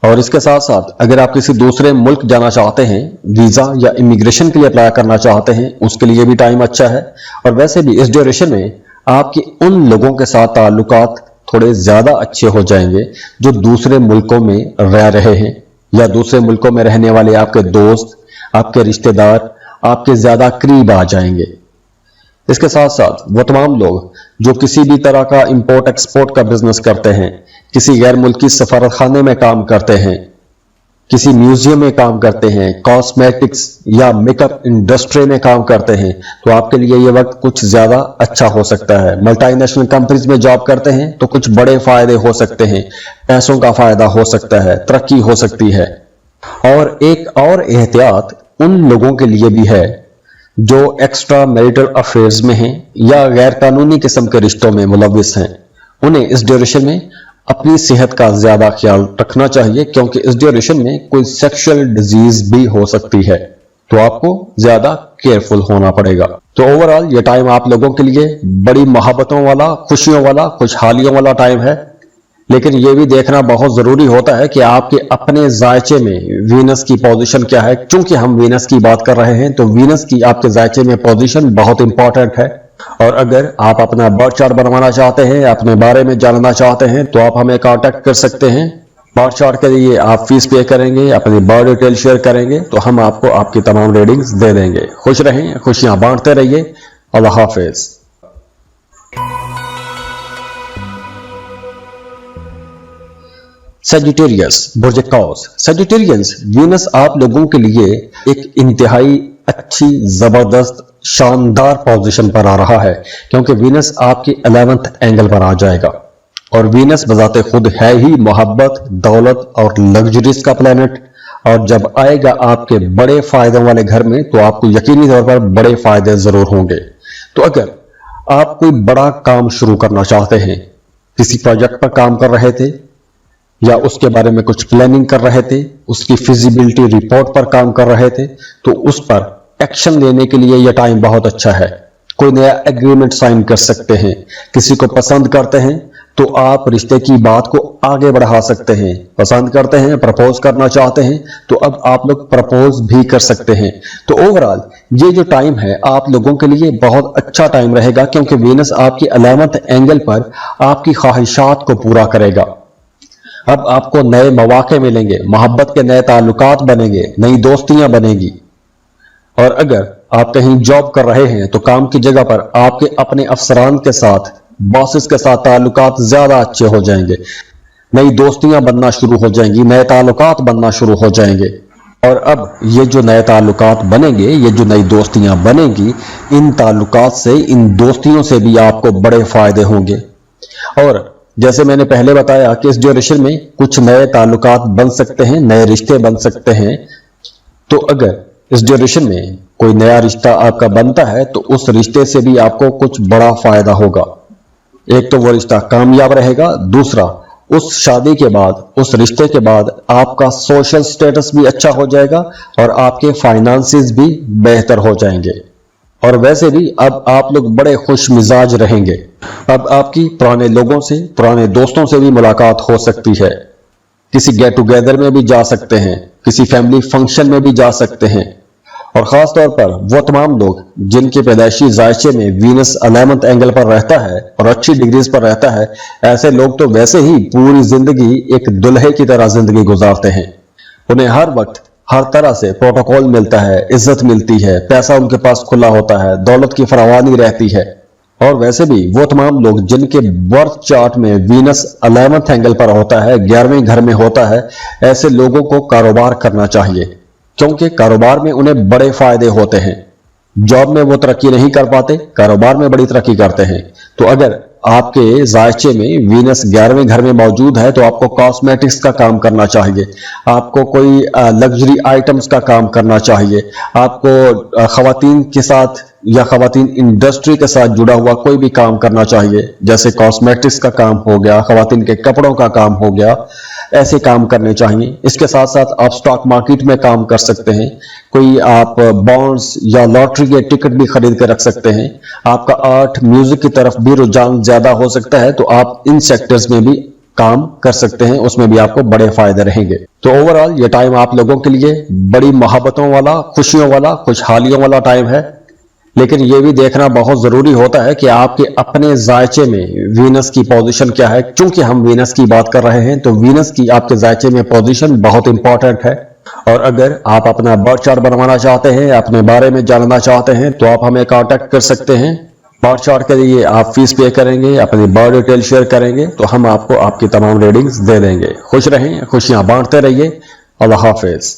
और इसके साथ साथ अगर आप किसी दूसरे मुल्क जाना चाहते हैं, वीजा या इमिग्रेशन के लिए अप्लाई करना चाहते हैं, उसके लिए भी टाइम अच्छा है। और वैसे भी इस ड्यूरेशन में आपके उन लोगों के साथ ताल्लुकात थोड़े ज्यादा अच्छे हो जाएंगे जो दूसरे मुल्कों में रह रहे हैं, या दूसरे मुल्कों में रहने वाले आपके दोस्त, आपके रिश्तेदार आपके ज्यादा करीब आ जाएंगे। इसके साथ साथ वो तमाम लोग जो किसी भी तरह का इंपोर्ट एक्सपोर्ट का बिजनेस करते हैं, किसी गैर मुल्की सफारत खाने में काम करते हैं, किसी म्यूजियम में काम करते हैं, कॉस्मेटिक्स या मेकअप इंडस्ट्री में काम करते हैं, तो आपके लिए ये वक्त कुछ ज्यादा अच्छा हो सकता है। मल्टीनेशनल कंपनीज में जॉब करते हैं तो कुछ बड़े फायदे हो सकते हैं, पैसों का फायदा हो सकता है, तरक्की हो सकती है। और एक और एहतियात उन लोगों के लिए भी है जो एक्स्ट्रा मैरिटल अफेयर्स में हैं या गैर कानूनी किस्म के रिश्तों में मुलविस हैं। उन्हें इस ड्यूरेशन में अपनी सेहत का ज्यादा ख्याल रखना चाहिए, क्योंकि इस ड्यूरेशन में कोई सेक्सुअल डिजीज भी हो सकती है। तो आपको ज्यादा केयरफुल होना पड़ेगा। तो ओवरऑल ये टाइम आप लोगों के लिए बड़ी मोहब्बतों वाला, खुशियों वाला, खुशहालियों वाला टाइम है। लेकिन यह भी देखना बहुत जरूरी होता है कि आपके अपने जायचे में वीनस की पोजीशन क्या है। चूंकि हम वीनस की बात कर रहे हैं तो वीनस की आपके जायचे में पोजीशन बहुत इंपॉर्टेंट है। और अगर आप अपना बर्थ चार्ट बनवाना चाहते हैं, अपने बारे में जानना चाहते हैं, तो आप हमें कांटेक्ट कर सकते हैं। बर्थ चार्ट के लिए आप फीस पे करेंगे, अपनी बर्थ डिटेल शेयर करेंगे तो हम आपको आपकी तमाम रीडिंग्स दे देंगे। खुश रहें, खुशियां बांटते रहिए। अल्लाह हाफिज। सेजिटेरियस, बुर्ज कौस। सेजिटेरियंस, वीनस आप लोगों के लिए एक इंतहाई अच्छी, जबरदस्त, शानदार पोजीशन पर आ रहा है, क्योंकि वीनस आपके 11th एंगल पर आ जाएगा। और वीनस बजाते खुद है ही मोहब्बत, दौलत और लग्जरीज का प्लेनेट। और जब आएगा आपके बड़े फायदों वाले घर में तो आपको यकीनी तौर पर बड़े फायदे जरूर होंगे। तो अगर आप कोई बड़ा काम शुरू करना चाहते हैं, किसी प्रोजेक्ट पर काम कर रहे थे या उसके बारे में कुछ प्लानिंग कर रहे थे, उसकी फिजिबिलिटी रिपोर्ट पर काम कर रहे थे, तो उस पर एक्शन लेने के लिए यह टाइम बहुत अच्छा है। कोई नया एग्रीमेंट साइन कर सकते हैं, किसी को पसंद करते हैं, तो आप रिश्ते की बात को आगे बढ़ा सकते हैं। पसंद करते हैं, प्रपोज करना चाहते हैं, तो अब आप लोग प्रपोज भी कर सकते हैं। तो ओवरऑल ये जो टाइम है आप लोगों के लिए बहुत अच्छा टाइम रहेगा, क्योंकि वीनस आपकी 11th एंगल पर आपकी ख्वाहिशात को पूरा करेगा। अब आपको नए मौके मिलेंगे, मोहब्बत के नए ताल्लुकात बनेंगे, नई दोस्तियां बनेगी। और अगर आप कहीं जॉब कर रहे हैं तो काम की जगह पर आपके अपने अफसरान के साथ, बॉसेस के साथ ताल्लुकात ज्यादा अच्छे हो जाएंगे, नई दोस्तियां बनना शुरू हो जाएंगी, नए ताल्लुकात बनना शुरू हो जाएंगे। और अब ये जो नए ताल्लुकात बनेंगे, ये जो नई दोस्तियां बनेंगी, इन ताल्लुकात से, इन दोस्तियों से भी आपको बड़े फायदे होंगे। और जैसे मैंने पहले बताया कि इस ड्यूरेशन में कुछ नए ताल्लुकात बन सकते हैं, नए रिश्ते बन सकते हैं। तो अगर इस ड्यूरेशन में कोई नया रिश्ता आपका बनता है तो उस रिश्ते से भी आपको कुछ बड़ा फायदा होगा। एक तो वो रिश्ता कामयाब रहेगा, दूसरा उस शादी के बाद, उस रिश्ते के बाद आपका सोशल स्टेटस भी अच्छा हो जाएगा और आपके फाइनेंसेस भी बेहतर हो जाएंगे। और वैसे भी अब आप लोग बड़े खुश मिजाज रहेंगे। अब आपकी पुराने लोगों से, पुराने दोस्तों से भी मुलाकात हो सकती है, किसी गेट टुगेदर में भी जा सकते हैं, किसी फैमिली फंक्शन में भी जा सकते हैं। और खास तौर पर वो तमाम लोग जिनके पैदाइशी जायचे में वीनस 11th एंगल पर रहता है और अच्छी डिग्रीज पर रहता है, ऐसे लोग तो वैसे ही पूरी जिंदगी एक दुल्हे की तरह जिंदगी गुजारते हैं। उन्हें हर वक्त हर तरह से प्रोटोकॉल मिलता है, इज्जत मिलती है, पैसा उनके पास खुला होता है, दौलत की फरावानी रहती है। और वैसे भी वो तमाम लोग जिनके बर्थ चार्ट में वीनस 11th एंगल पर होता है, 11वें घर में होता है, ऐसे लोगों को कारोबार करना चाहिए, क्योंकि कारोबार में उन्हें बड़े फायदे होते हैं। जॉब में वो तरक्की नहीं कर पाते, कारोबार में बड़ी तरक्की करते हैं। तो अगर आपके जायचे में वीनस 11वें घर में मौजूद है तो आपको कॉस्मेटिक्स का काम करना चाहिए, आपको कोई लग्जरी आइटम्स का काम करना चाहिए, आपको खवातीन के साथ या खवातीन इंडस्ट्री के साथ जुड़ा हुआ कोई भी काम करना चाहिए, जैसे कॉस्मेटिक्स का काम हो गया, खवातीन के कपड़ों का काम हो गया, ऐसे काम करने चाहिए। इसके साथ साथ आप स्टॉक मार्केट में काम कर सकते हैं, कोई आप बॉन्ड्स या लॉटरी के टिकट भी खरीद कर रख सकते हैं। आपका आर्ट, म्यूजिक की तरफ भी रुझान ज्यादा हो सकता है, तो आप इन सेक्टर्स में भी काम कर सकते हैं, उसमें भी आपको बड़े फायदे रहेंगे। तो ओवरऑल ये टाइम आप लोगों के लिए बड़ी मोहब्बतों वाला, खुशियों वाला, खुशहालियों वाला टाइम है। लेकिन यह भी देखना बहुत जरूरी होता है कि आपके अपने जायचे में वीनस की पोजीशन क्या है। चूंकि हम वीनस की बात कर रहे हैं तो वीनस की आपके जायचे में पोजीशन बहुत इंपॉर्टेंट है। और अगर आप अपना बर्थ चार्ट बनवाना चाहते हैं, अपने बारे में जानना चाहते हैं, तो आप हमें कांटेक्ट कर सकते हैं। बर्थ चार्ट के लिए आप फीस पे करेंगे, अपनी बर्थ डिटेल शेयर करेंगे, तो हम आपको आपकी तमाम रीडिंग्स दे देंगे। खुश रहें, खुशियां बांटते रहिए। अल्लाह हाफिज।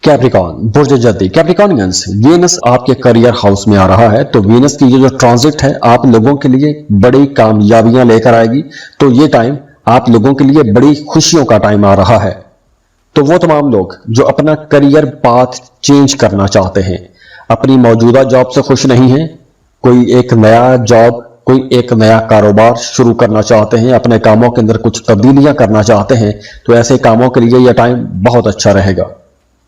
कैप्रिकॉन, बुर्ज जद्दी, कैप्रिकॉनियंस, वीनस आपके करियर हाउस में आ रहा है, तो वीनस की ये जो ट्रांजिट है आप लोगों के लिए बड़ी कामयाबियां लेकर आएगी। तो ये टाइम आप लोगों के लिए बड़ी खुशियों का टाइम आ रहा है। तो वो तमाम लोग जो अपना करियर पाथ चेंज करना चाहते हैं, अपनी मौजूदा जॉब से खुश नहीं हैं, कोई एक नया जॉब, कोई एक नया कारोबार शुरू करना चाहते हैं, अपने कामों के अंदर कुछ तब्दीलियां करना चाहते हैं, तो ऐसे कामों के लिए यह टाइम बहुत अच्छा रहेगा।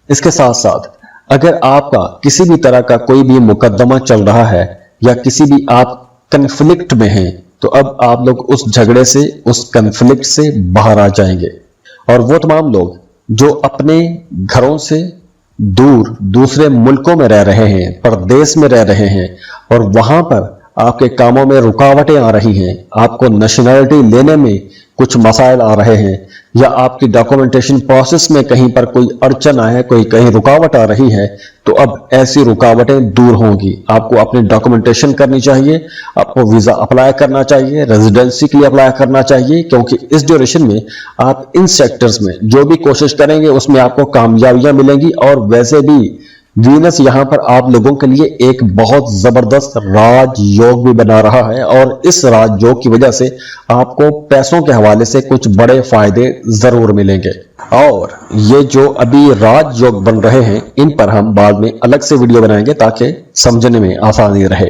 इसके साथ साथ अगर आपका किसी भी तरह का कोई भी मुकदमा चल रहा है या किसी भी आप कन्फ्लिक्ट में हैं, तो अब आप लोग उस झगड़े से, उस कन्फ्लिक्ट से बाहर आ जाएंगे। और वो तमाम लोग जो अपने घरों से दूर दूसरे मुल्कों में रह रहे हैं, परदेश में रह रहे हैं, और वहां पर आपके कामों में रुकावटें आ रही हैं, आपको नेशनैलिटी लेने में कुछ मसाइल आ रहे हैं, या आपकी डॉक्यूमेंटेशन प्रोसेस में कहीं पर कोई अड़चन है, कोई कहीं रुकावट आ रही है, तो अब ऐसी रुकावटें दूर होंगी। आपको अपनी डॉक्यूमेंटेशन करनी चाहिए, आपको वीजा अप्लाई करना चाहिए, रेजिडेंसी के लिए अप्लाई करना चाहिए, क्योंकि इस ड्यूरेशन में आप इन सेक्टर्स में जो भी कोशिश करेंगे उसमें आपको कामयाबियां मिलेंगी। और वैसे भी वीनस यहां पर आप लोगों के लिए एक बहुत जबरदस्त राज योग भी बना रहा है, और इस राज योग की वजह से आपको पैसों के हवाले से कुछ बड़े फायदे जरूर मिलेंगे। और ये जो अभी राज योग बन रहे हैं, इन पर हम बाद में अलग से वीडियो बनाएंगे ताकि समझने में आसानी रहे।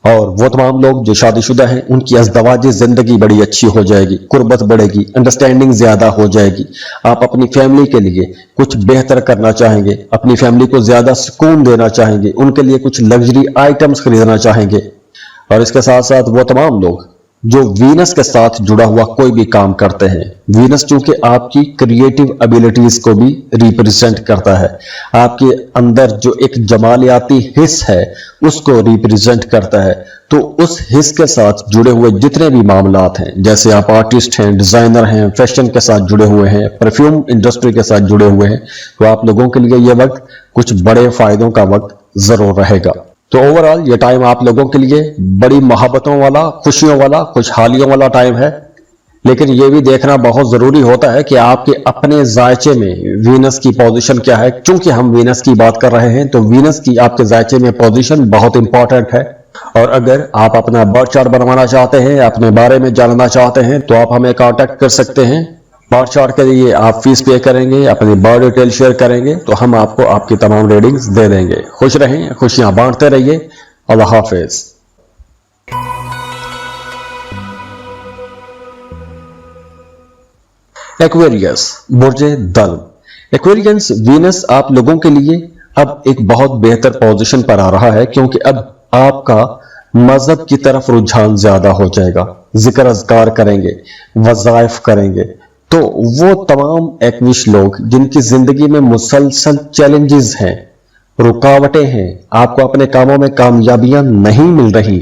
और वो तमाम लोग जो शादीशुदा हैं उनकी अज़दवाजी जिंदगी बड़ी अच्छी हो जाएगी, कुर्बत बढ़ेगी, अंडरस्टैंडिंग ज्यादा हो जाएगी। आप अपनी फैमिली के लिए कुछ बेहतर करना चाहेंगे, अपनी फैमिली को ज्यादा सुकून देना चाहेंगे, उनके लिए कुछ लग्जरी आइटम्स खरीदना चाहेंगे। और इसके साथ साथ वो तमाम लोग जो वीनस के साथ जुड़ा हुआ कोई भी काम करते हैं, वीनस चूंकि आपकी क्रिएटिव एबिलिटीज को भी रिप्रेजेंट करता है, आपके अंदर जो एक जमालियाती हिस्स है उसको रिप्रेजेंट करता है, तो उस हिस्स के साथ जुड़े हुए जितने भी मामलात हैं, जैसे आप आर्टिस्ट हैं, डिजाइनर हैं, फैशन के साथ जुड़े हुए हैं, परफ्यूम इंडस्ट्री के साथ जुड़े हुए हैं, तो आप लोगों के लिए यह वक्त कुछ बड़े फायदों का वक्त जरूर रहेगा। तो ओवरऑल ये टाइम आप लोगों के लिए बड़ी मोहब्बतों वाला, खुशियों वाला, खुशहालियों वाला टाइम है। लेकिन ये भी देखना बहुत जरूरी होता है कि आपके अपने जायचे में वीनस की पोजीशन क्या है। चूंकि हम वीनस की बात कर रहे हैं तो वीनस की आपके जायचे में पोजीशन बहुत इंपॉर्टेंट है। और अगर आप अपना बर्थ चार्ट बनवाना चाहते हैं, अपने बारे में जानना चाहते हैं, तो आप हमें कांटेक्ट कर सकते हैं। बर्थ चार्ट के लिए आप फीस पे करेंगे, अपनी बर्थ डिटेल शेयर करेंगे, तो हम आपको आपकी तमाम रीडिंग्स दे देंगे। खुश रहें, खुशियां बांटते रहिए। अल्लाह हाफिज। एक्वेरियस, बुर्जे दल्म। एक्वेरियंस वीनस आप लोगों के लिए अब एक बहुत बेहतर पोजीशन पर आ रहा है, क्योंकि अब आपका मजहब की तरफ रुझान ज्यादा हो जाएगा, जिक्र अज़कार करेंगे, वज़ाइफ करेंगे। तो वो तमाम एक्विश लोग जिनकी जिंदगी में मुसलसल चैलेंजेस हैं, रुकावटें हैं, आपको अपने कामों में कामयाबियां नहीं मिल रही,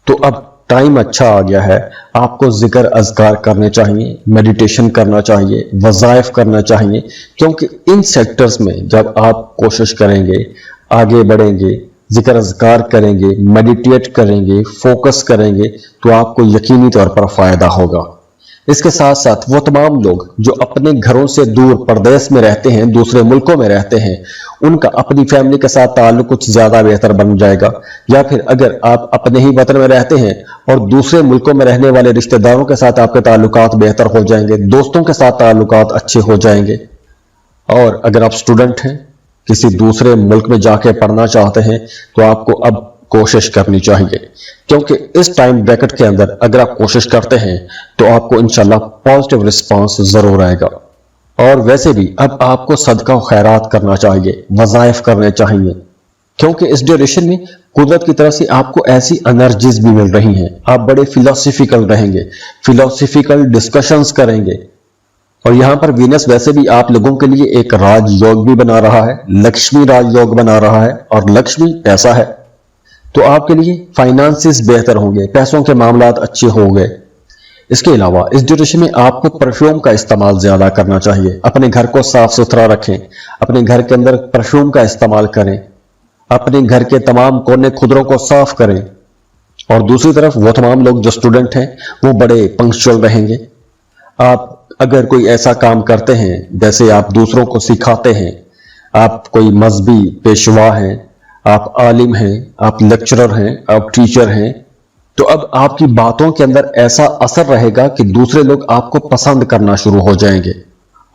तो अब टाइम अच्छा आ गया है। आपको जिक्र अज़कार करने चाहिए, मेडिटेशन करना चाहिए, वज़ाइफ करना चाहिए, क्योंकि इन सेक्टर्स में जब आप कोशिश करेंगे, आगे बढ़ेंगे, जिक्र अज़कार करेंगे, मेडिटेट करेंगे, फोकस करेंगे, तो आपको यकीनी तौर पर फायदा होगा। इसके साथ साथ वो तमाम लोग जो अपने घरों से दूर परदेश में रहते हैं, दूसरे मुल्कों में रहते हैं, उनका अपनी फैमिली के साथ ताल्लुक कुछ ज्यादा बेहतर बन जाएगा। या फिर अगर आप अपने ही वतन में रहते हैं और दूसरे मुल्कों में रहने वाले रिश्तेदारों के साथ आपके ताल्लुकात बेहतर हो जाएंगे, दोस्तों के साथ ताल्लुकात अच्छे हो जाएंगे। और अगर आप स्टूडेंट हैं, किसी दूसरे मुल्क में जाके पढ़ना चाहते हैं, तो आपको अब कोशिश करनी चाहिए, क्योंकि इस टाइम ब्रैकेट के अंदर अगर आप कोशिश करते हैं तो आपको इंशाल्लाह पॉजिटिव रिस्पांस जरूर आएगा। और वैसे भी अब आपको सदका और खैरात करना चाहिए, वज़ाइफ करने चाहिए, क्योंकि इस ड्यूरेशन में कुदरत की तरफ से आपको ऐसी एनर्जीज भी मिल रही हैं। आप बड़े फिलोसफिकल रहेंगे, फिलोसफिकल डिस्कशंस करेंगे। और यहां पर वीनस वैसे भी आप लोगों के लिए एक राजयोग भी बना रहा है, लक्ष्मी राजयोग बना रहा है, और लक्ष्मी पैसा है, तो आपके लिए फाइनेंसेस बेहतर होंगे, पैसों के मामलात अच्छे होंगे। इसके अलावा इस ड्यूरेशन में आपको परफ्यूम का इस्तेमाल ज्यादा करना चाहिए। अपने घर को साफ सुथरा रखें, अपने घर के अंदर परफ्यूम का इस्तेमाल करें, अपने घर के तमाम कोने खुदरों को साफ करें। और दूसरी तरफ वो तमाम लोग जो स्टूडेंट हैं वो बड़े पंक्चुअल रहेंगे। आप अगर कोई ऐसा काम करते हैं जैसे आप दूसरों को सिखाते हैं, आप कोई मजहबी पेशवा हैं, आप आलिम हैं, आप लेक्चरर हैं, आप टीचर हैं, तो अब आपकी बातों के अंदर ऐसा असर रहेगा कि दूसरे लोग आपको पसंद करना शुरू हो जाएंगे।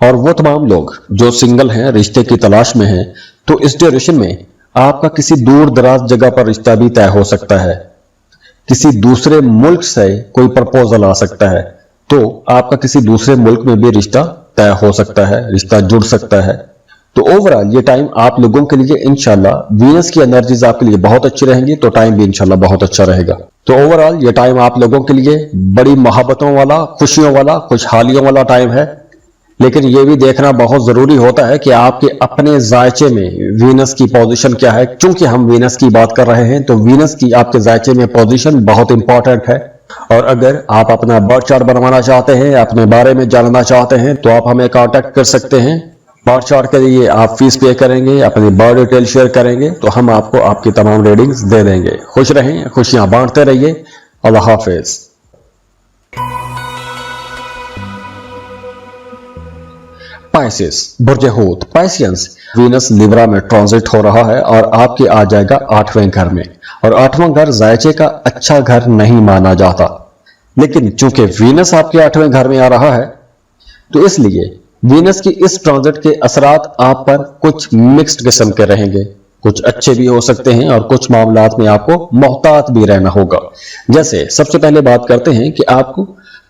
और वो तमाम लोग जो सिंगल हैं, रिश्ते की तलाश में हैं, तो इस ड्यूरेशन में आपका किसी दूर दराज जगह पर रिश्ता भी तय हो सकता है, किसी दूसरे मुल्क से कोई प्रपोजल आ सकता है, तो आपका किसी दूसरे मुल्क में भी रिश्ता तय हो सकता है, रिश्ता जुड़ सकता है। तो ओवरऑल ये टाइम आप लोगों के लिए इंशाल्लाह वीनस की एनर्जीज आपके लिए बहुत अच्छी रहेंगी, तो टाइम भी इंशाल्लाह बहुत अच्छा रहेगा। तो ओवरऑल ये टाइम आप लोगों के लिए बड़ी मोहब्बतों वाला, खुशियों वाला, खुशहालियों वाला टाइम है। लेकिन ये भी देखना बहुत जरूरी होता है कि आपके अपने जायचे में वीनस की पोजीशन क्या है। चूंकि हम वीनस की बात कर रहे हैं, तो वीनस की आपके जायचे में पोजीशन बहुत इंपॉर्टेंट है। और अगर आप अपना बर्थ चार्ट बनवाना चाहते हैं, अपने बारे में जानना चाहते हैं, तो आप हमें कांटेक्ट कर सकते हैं। बर्थ चार्ट के लिए आप फीस पे करेंगे, अपनी बर्थ डिटेल शेयर करेंगे, तो हम आपको आपकी तमाम रीडिंग्स दे देंगे। खुश रहें, खुशियां बांटते रहिए। अल्लाह हाफिज। पाइसेस, बुर्ज हूत, पाइसियंस, वीनस लिब्रा में ट्रांजिट हो रहा है और आपके आ जाएगा 8वें घर में। और 8वां घर जायचे का अच्छा घर नहीं माना जाता, लेकिन चूंकि वीनस आपके 8वें घर में आ रहा है, तो इसलिए वीनस की इस ट्रांजिट के असरात आप पर कुछ मिक्स्ड किस्म के रहेंगे। कुछ अच्छे भी हो सकते हैं और कुछ मामलात में आपको मोहतात भी रहना होगा। जैसे सबसे पहले बात करते हैं कि आपको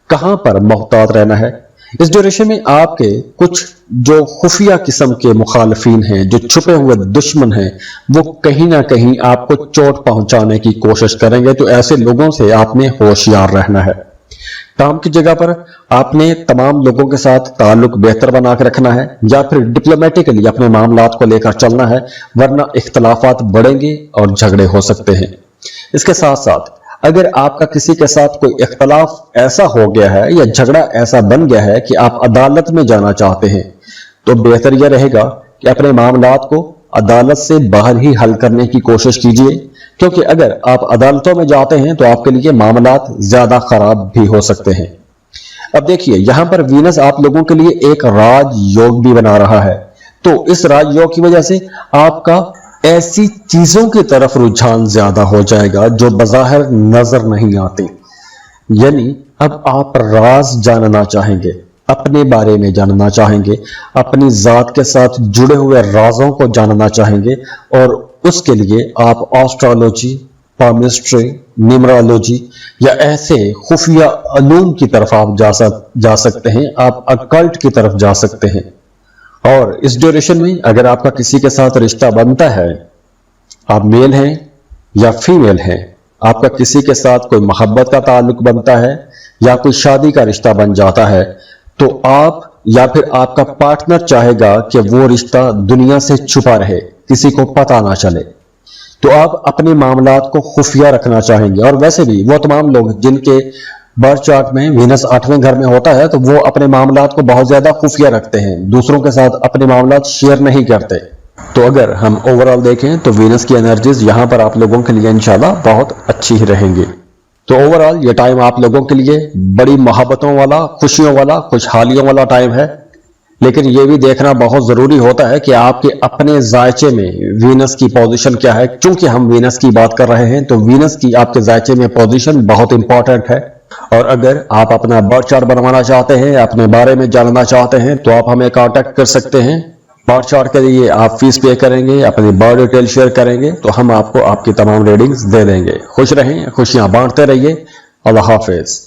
कहां पर मोहतात रहना है। इस ड्यूरेशन में आपके कुछ जो खुफिया किस्म के मुखालफीन हैं, जो छुपे हुए दुश्मन हैं, वो कहीं ना कहीं आपको चोट पहुंचाने की कोशिश करेंगे। तो ऐसे लोगों से आपने होशियार रहना है। काम की जगह पर आपने तमाम लोगों के साथ ताल्लुक बेहतर बना के रखना है या फिर डिप्लोमेटिकली अपने मामलात को लेकर चलना है, वरना इख्तलाफात बढ़ेंगे और झगड़े हो सकते हैं। इसके साथ साथ अगर आपका किसी के साथ कोई इख्तलाफ ऐसा हो गया है या झगड़ा ऐसा बन गया है कि आप अदालत में जाना चाहते हैं, तो बेहतर यह रहेगा कि अपने मामलात को अदालत से बाहर ही हल करने की कोशिश कीजिए, क्योंकि अगर आप अदालतों में जाते हैं तो आपके लिए मामलात ज्यादा खराब भी हो सकते हैं। अब देखिए, यहां पर वीनस आप लोगों के लिए एक राज योग भी बना रहा है। तो इस राज योग की वजह से आपका ऐसी चीजों की तरफ रुझान ज्यादा हो जाएगा जो बज़ाहिर नजर नहीं आती। यानी अब आप राज जानना चाहेंगे, अपने बारे में जानना चाहेंगे, अपनी जात के साथ जुड़े हुए राजों को जानना चाहेंगे, और उसके लिए आप एस्ट्रोलॉजी, पामिस्ट्री, न्यूमरोलॉजी या ऐसे खुफिया अलूम की तरफ आप जा सकते हैं। आप अकल्ट की तरफ जा सकते हैं। और इस ड्यूरेशन में अगर आपका किसी के साथ रिश्ता बनता है, आप मेल हैं या फीमेल हैं, आपका किसी के साथ कोई मोहब्बत का ताल्लुक बनता है या कोई शादी का रिश्ता बन जाता है, तो आप या फिर आपका पार्टनर चाहेगा कि वो रिश्ता दुनिया से छुपा रहे, किसी को पता ना चले। तो आप अपने मामलात को खुफिया रखना चाहेंगे। और वैसे भी वो तमाम लोग जिनके बर्थ चार्ट में वीनस 8वें घर में होता है, तो वो अपने मामलात को बहुत ज्यादा खुफिया रखते हैं, दूसरों के साथ अपने मामलात शेयर नहीं करते। तो अगर हम ओवरऑल देखें तो वीनस की एनर्जीज यहां पर आप लोगों के लिए इंशाल्लाह बहुत अच्छी ही रहेंगी। तो ओवरऑल ये टाइम आप लोगों के लिए बड़ी मोहब्बतों वाला, खुशियों वाला, खुशहालियों वाला टाइम है। लेकिन ये भी देखना बहुत जरूरी होता है कि आपके अपने जायचे में वीनस की पोजीशन क्या है। क्योंकि हम वीनस की बात कर रहे हैं, तो वीनस की आपके जायचे में पोजीशन बहुत इंपॉर्टेंट है। और अगर आप अपना बर्थ चार्ट बनवाना चाहते हैं, अपने बारे में जानना चाहते हैं, तो आप हमें कांटेक्ट कर सकते हैं। बर्थ चार्ट के लिए आप फीस पे करेंगे, अपनी बर्थ डिटेल शेयर करेंगे, तो हम आपको आपकी तमाम रीडिंग्स दे देंगे। खुश रहें, खुशियां बांटते रहिए। अल्लाह हाफिज।